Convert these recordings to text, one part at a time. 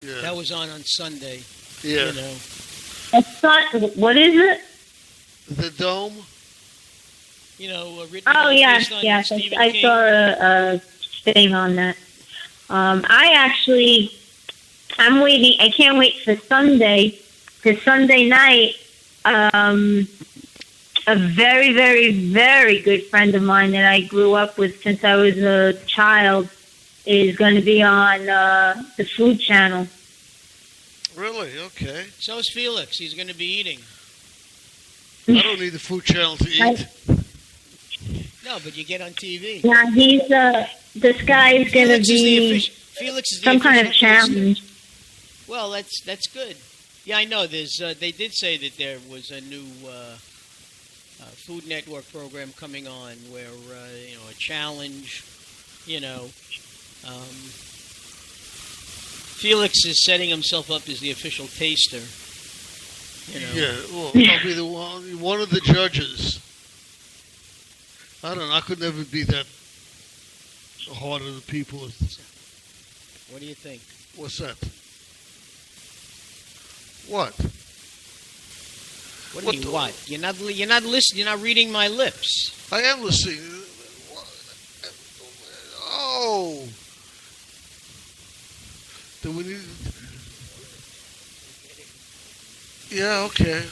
Yeah. That was on Sunday. Yeah. You know. It's not, what is it? The Dome? You know, written Oh, yes, based on yes. Stephen I King. saw a thing on that. I'm waiting. I can't wait for Sunday. Because Sunday night, a very, very, very good friend of mine that I grew up with since I was a child is going to be on the Food Channel. Really? Okay. So is Felix. He's going to be eating. I don't need the Food Channel to eat. No, but you get on TV. Now he's this guy is going to be Felix is the some kind of official challenge. host. Well, that's good. Yeah, I know. There's they did say that there was a new Food Network program coming on where a challenge. Felix is setting himself up as the official taster. Yeah, well, I'll be the one of the judges. I don't know. I could never be that hard on the people. What do you think? What's that? What? What do you mean, what? You're not listening. You're not reading my lips. I am listening. Oh. Do we need? Yeah. Okay.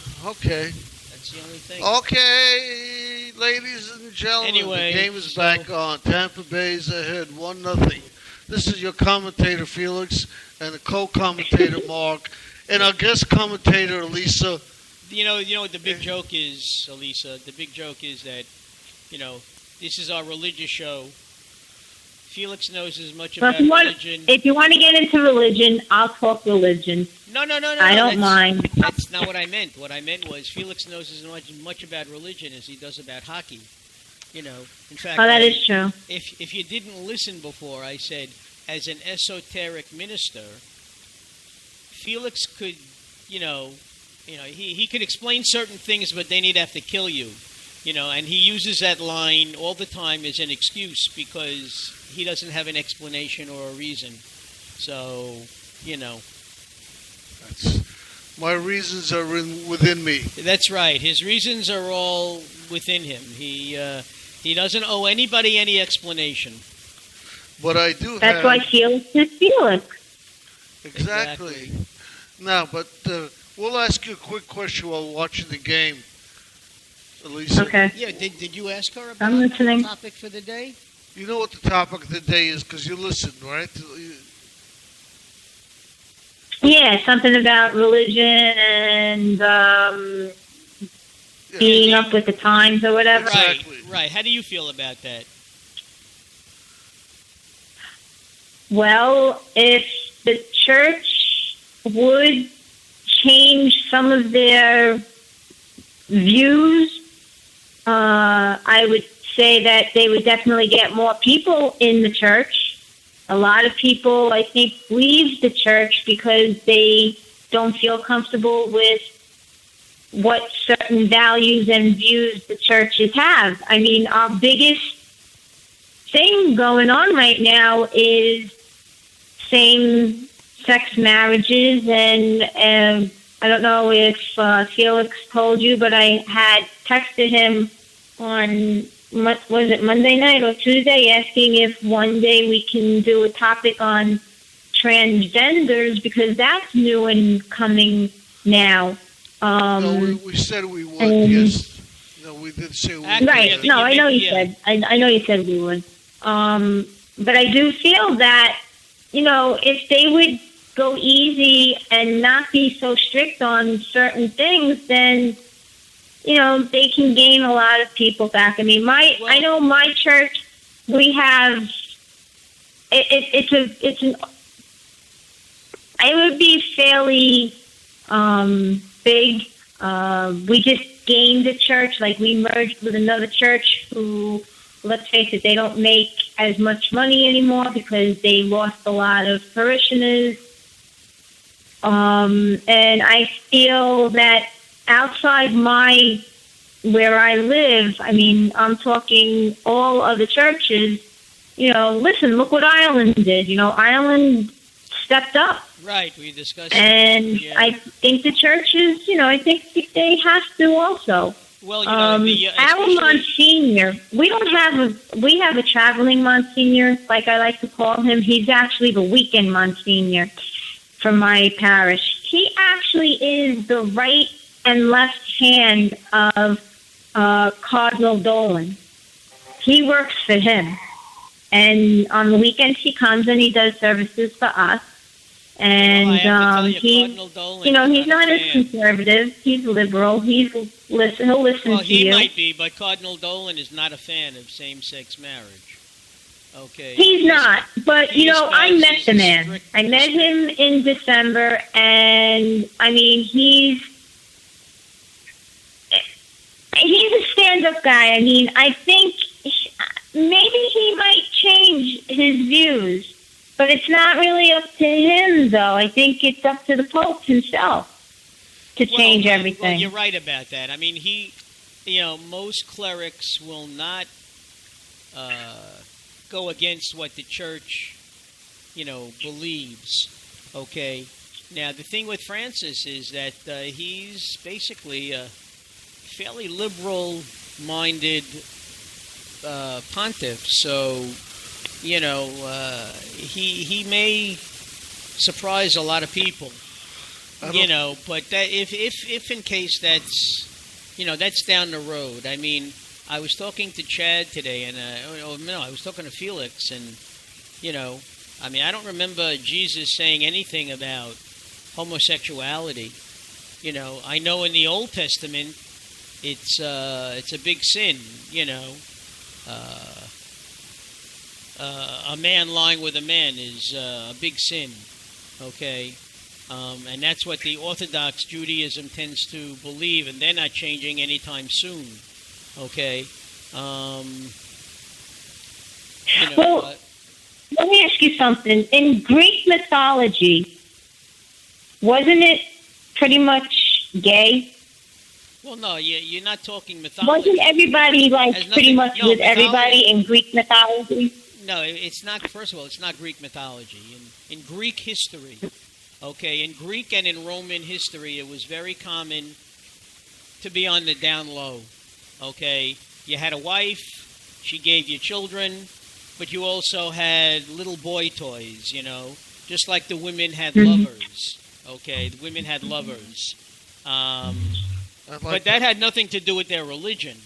That's the only thing. Okay, ladies and gentlemen, Anyway, the game is back on. Tampa Bay's ahead, 1-0. This is your commentator Felix and the co-commentator Mark, and our guest commentator Elisa. You know what the big joke is, Elisa? The big joke is that, this is our religious show. Felix knows as much about religion. If you want to get into religion, I'll talk religion. No. I don't mind. That's not what I meant. What I meant was Felix knows as much about religion as he does about hockey. In fact, that is true. If you didn't listen before, I said, as an esoteric minister, Felix could, he could explain certain things, but then he'd have to kill you. And he uses that line all the time as an excuse because he doesn't have an explanation or a reason. So, My reasons are within me. That's right. His reasons are all within him. He doesn't owe anybody any explanation. But I do That's why Felix is Felix. Exactly. Now, but we'll ask you a quick question while watching the game. Elisa. Okay. Yeah, did you ask her about I'm listening. the topic for the day? You know what the topic of the day is because you listened, right? Yeah, something about religion and being up with the times or whatever. Exactly. Right. How do you feel about that? Well, if the church would change some of their views, I would say that they would definitely get more people in the church. A lot of people, I think, leave the church because they don't feel comfortable with what certain values and views the churches have. I mean, our biggest thing going on right now is same-sex marriages, and I don't know if Felix told you, but I had texted him on, was it Monday night or Tuesday, asking if one day we can do a topic on transgenders, because that's new and coming now. No, we said we would, yes. No, we did say we would. Right, no, I know you said. I know you said we would. But I do feel that, if they would go easy and not be so strict on certain things, then they can gain a lot of people back. I mean, I know my church, we have it would be fairly big. We just gained a church, like we merged with another church who, let's face it, they don't make as much money anymore because they lost a lot of parishioners. And I feel that outside where I live, I mean, I'm talking all other churches, listen, look what Ireland did. Ireland stepped up. Right, we discussed And that. I think the churches, I think they have to also. Well, our Monsignor, we have a traveling Monsignor, like I like to call him. He's actually the weekend Monsignor for my parish. He actually is the right and left hand of Cardinal Dolan. He works for him. And on the weekends he comes and he does services for us. And he's not as conservative. He's liberal. He'll listen to you. Well, he might be, but Cardinal Dolan is not a fan of same-sex marriage. Okay. He's not, but I met the man. I met him in December, and I mean he's a stand-up guy. I mean, I think maybe he might change his views. But it's not really up to him, though. I think it's up to the Pope himself to change everything. Well, you're right about that. I mean, most clerics will not go against what the church, believes. Okay. Now, the thing with Francis is that he's basically a fairly liberal-minded pontiff, so... he may surprise a lot of people, but that if in case that's down the road. I mean, I was talking to Chad today, and I was talking to Felix, and I mean, I don't remember Jesus saying anything about homosexuality. I know in the Old Testament, it's a big sin. A man lying with a man is a big sin, okay? And that's what the Orthodox Judaism tends to believe, and they're not changing anytime soon, okay? Well, let me ask you something. In Greek mythology, wasn't it pretty much gay? Well, no, you're not talking mythology. Wasn't everybody pretty much with everybody in Greek mythology? No, it's not. First of all, it's not Greek mythology. In Greek history, okay, in Greek and in Roman history, it was very common to be on the down low. Okay, you had a wife, she gave you children, but you also had little boy toys. Just like the women had lovers. Okay, the women had lovers. But that had nothing to do with their religion.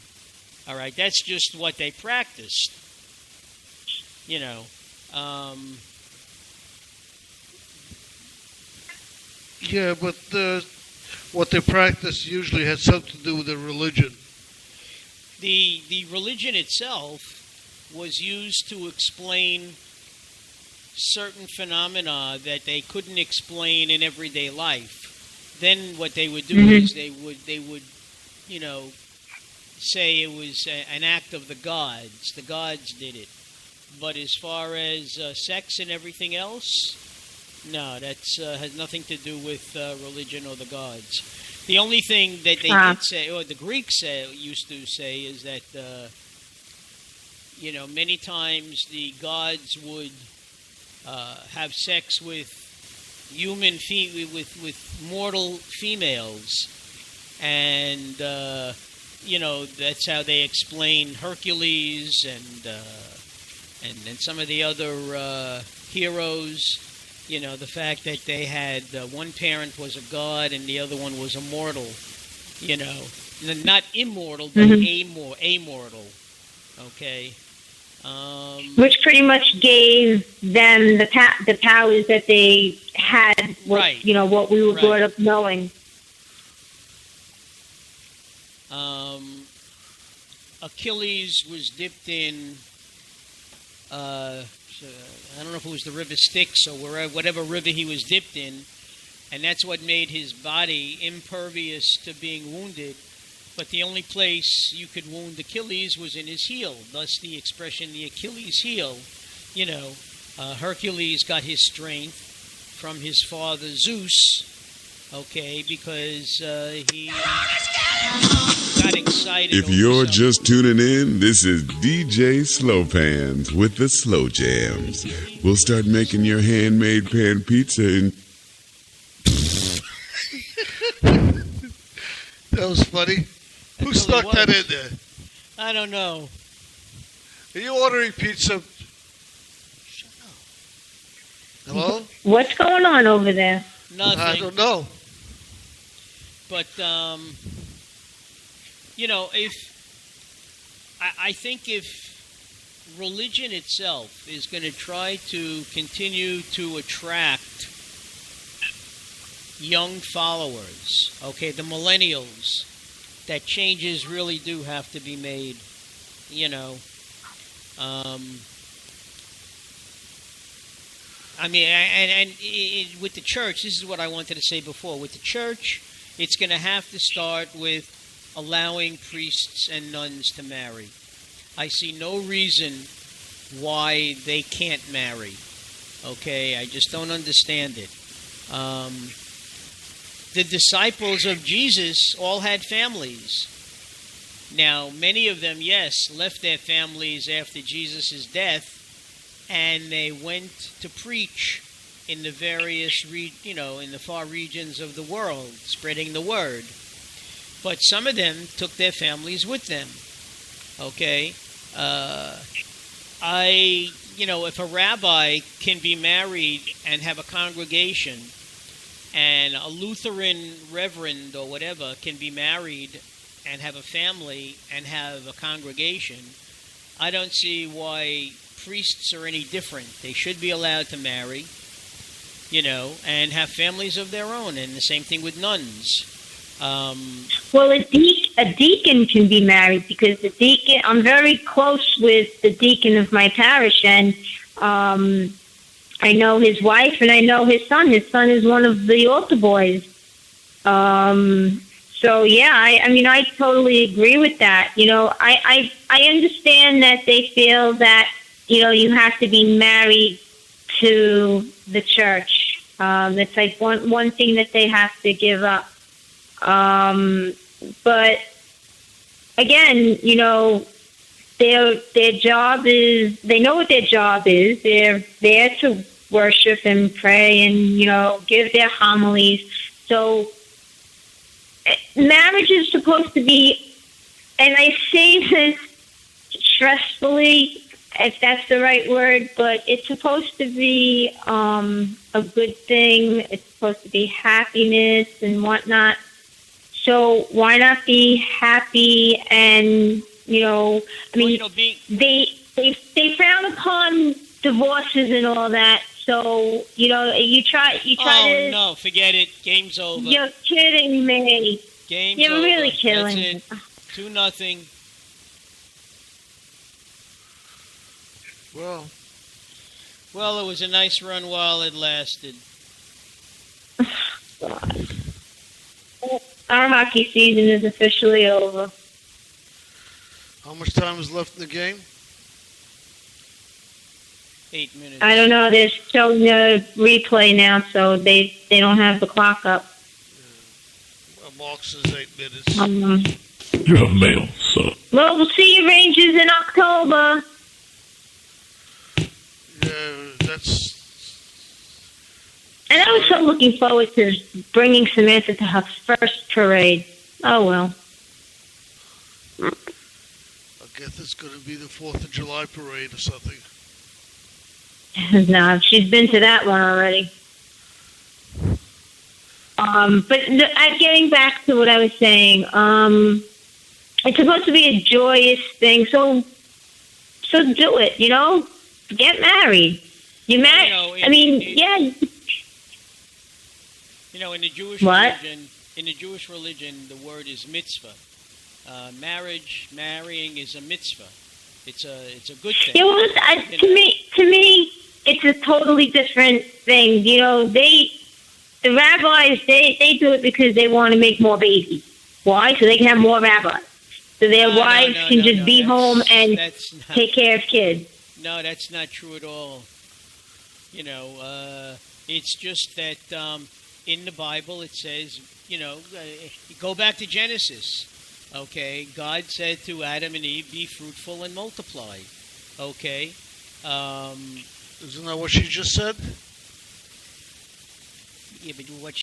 All right, that's just what they practiced. Yeah, but what they practice usually has something to do with their religion. The religion itself was used to explain certain phenomena that they couldn't explain in everyday life. Then what they would do is they would say it was an act of the gods. The gods did it. But as far as sex and everything else, no, that's has nothing to do with religion or the gods. The only thing that they did say, or the Greeks used to say, is that many times the gods would have sex with with mortal females, and that's how they explain Hercules and some of the other heroes, the fact that they had one parent was a god and the other one was a mortal, not immortal, but amortal, okay? Which pretty much gave them the powers that they had, what we were brought up knowing. Achilles was dipped in... I don't know if it was the river Styx or whatever river he was dipped in, and that's what made his body impervious to being wounded. But the only place you could wound Achilles was in his heel, thus the expression the Achilles heel. Hercules got his strength from his father Zeus, okay, because he got got excited. If you're just tuning in, this is DJ Slow Pans with the Slow Jams. We'll start making your handmade pan pizza in... That was funny. Who stuck that in there? I don't know. Are you ordering pizza? Shut up. Hello? What's going on over there? Nothing. I don't know. But, if I think if religion itself is going to try to continue to attract young followers, okay, the millennials, that changes really do have to be made, with the church, this is what I wanted to say before. With the church, it's going to have to start with allowing priests and nuns to marry. I see no reason why they can't marry. Okay, I just don't understand it. The disciples of Jesus all had families. Now, many of them, yes, left their families after Jesus' death, and they went to preach in the various, in the far regions of the world, spreading the word. But some of them took their families with them. Okay? If a rabbi can be married and have a congregation, and a Lutheran reverend or whatever can be married and have a family and have a congregation, I don't see why priests are any different. They should be allowed to marry, and have families of their own. And the same thing with nuns. Well, a deacon can be married, because the deacon, I'm very close with the deacon of my parish, and I know his wife and I know his son. His son is one of the altar boys. So yeah, I totally agree with that. I understand that they feel that, you have to be married to the church. It's like one thing that they have to give up. But again, their job is, they know what their job is. They're there to worship and pray and, give their homilies. So marriage is supposed to be, and I say this stressfully, if that's the right word, but it's supposed to be a good thing. It's supposed to be happiness and whatnot. So why not be happy? And they frown upon divorces and all that. So you try to. Oh no, forget it. Game's over. You're kidding me. You're over. Really killing me. 2-0. Well, it was a nice run while it lasted. God. Our hockey season is officially over. How much time is left in the game? 8 minutes. I don't know. They're showing the replay now, so they don't have the clock up. Yeah. Well, Mark says 8 minutes. You're a male, son. Well, we'll see you Rangers in October. Yeah, that's... And I was so looking forward to bringing Samantha to her first parade. Oh, well. I guess it's going to be the 4th of July parade or something. No, she's been to that one already. But getting back to what I was saying, it's supposed to be a joyous thing, so do it, Get married. You marry. In the Jewish religion, the word is mitzvah. Marrying is a mitzvah. It's a good thing. Yeah, well, to me, it's a totally different thing. The rabbis, they do it because they want to make more babies. Why? So they can have more rabbis. So their wives can just be home and take care of kids. No, that's not true at all. It's just that in the Bible it says, go back to Genesis. Okay, God said to Adam and Eve, "Be fruitful and multiply." Okay, Isn't that what she just said? yeah, but what